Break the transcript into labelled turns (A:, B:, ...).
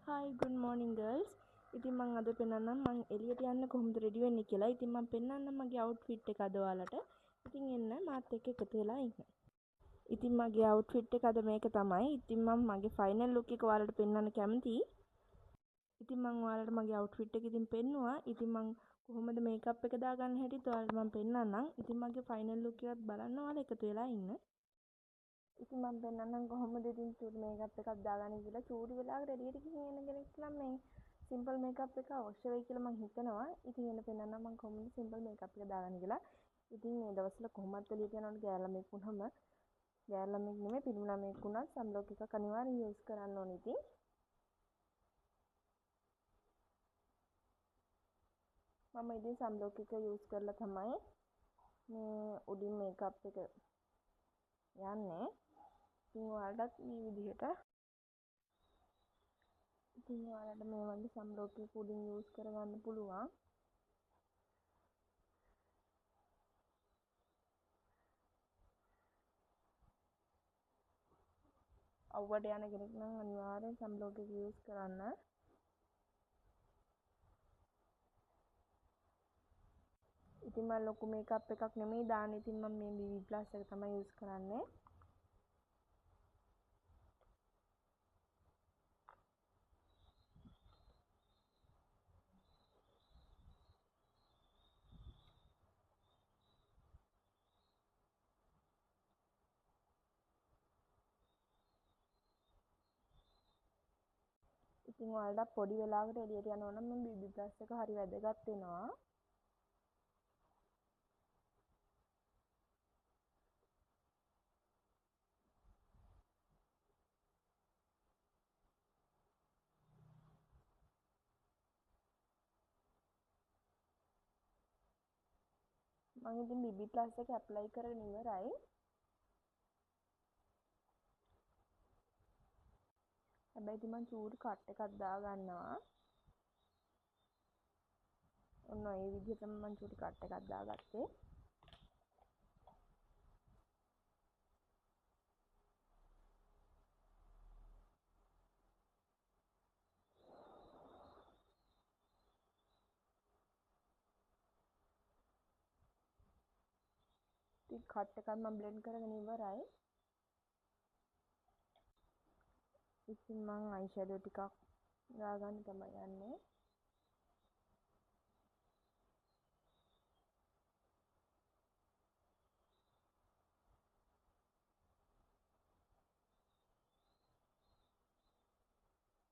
A: Hi, good morning girls. ඉතින් මම අද පෙන්නන්නම් මම එළියට යන්න කොහොමද රෙඩි වෙන්නේ කියලා. ඉතින් මම පෙන්නන්නම් මගේ අවුට්ෆිට් එක අද ඔයාලට. ඉතින් එන්න මාත් එක්ක එකතු වෙලා ඉන්න. ඉතින් මගේ අවුට්ෆිට් එක අද මේක තමයි. ඉතින් මම මගේ ෆයිනල් ලුක් එක ඔයාලට පෙන්නන්න කැමතියි. ඉතින් මම ඔයාලට මගේ අවුට්ෆිට් එක ඉතින් පෙන්නුවා. ඉතින් මම කොහොමද මේකප් එක දාගන්න හැටිත් ඔයාලට මම පෙන්නන්නම්. ඉතින් මගේ ෆයිනල් ලුක් එකත් බලන්න ඔයාලා එකතු වෙලා ඉන්න. ඉතින් මම පෙන්නන්නම් කොහොමද ඉතින් චූටි මේකප් එකක් දාගන්නේ කියලා. චූටි වෙලාවකට එළියට ගිහින් එන කෙනෙක් නම් මේ සිම්පල් මේකප් එක අවශ්‍ය වෙයි කියලා මම හිතනවා. ඉතින් එන්න පෙන්නන්නම් මම කොහොමද සිම්පල් මේකප් එක දාගන්නේ කියලා. ඉතින් මේ දවස්වල කොහොමත් එළියට යනකොට ගෑල් ළමෙක් වුණාම ගෑල් ළමෙක් නෙමෙයි පිරිමි ළමෙක් වුණත් සන්බ්ලොක් එකක් අනිවාර්යෙන් යූස් කරන්න ඕනේ. ඉතින් මම ඉතින් සන්බ්ලොක් එක යූස් කරලා තමයි මේ උඩින් මේකප් එක යන්නේ. ඉතින් ඔයාලටත් මේ විදිහට ඉතින් ඔයාලට මේ වගේ සන්බ්ලොක් එක උඩින් යූස් කරගන්න පුළුවන්. අවුවට යන කෙනෙක් නම් අනිවාර්යෙන් සන්බ්ලොක් එක යූස් කරන්න. ඉතින් මම ලොකු මේකප් එකක් නෙමෙයි දාන්නේ. ඉතින් මම මේ BB+ එක තමයි යූස් කරන්නේ. ඉතින් ඔයාලට පොඩි වෙලාවකට එළියට යනවා නම් මේ BB+ එක හරි වැදගත් වෙනවා. මම ඉතින් BB+ එක ඇප්ලයි කරගෙන ඉවරයි. හැබැයි ඉතින් මම චූටි කට් එකක් දාගන්නවා. ඔන්න ඒ විදිහටම මම චූටි කට් එකක් දාගත්තේ. ඉතින් කට් එකත් මම බ්ලෙන්ඩ් කරගෙන ඉවරයි. ඉතින් මම අයිෂැඩෝ ටිකක් දාගන්න තමයි යන්නේ.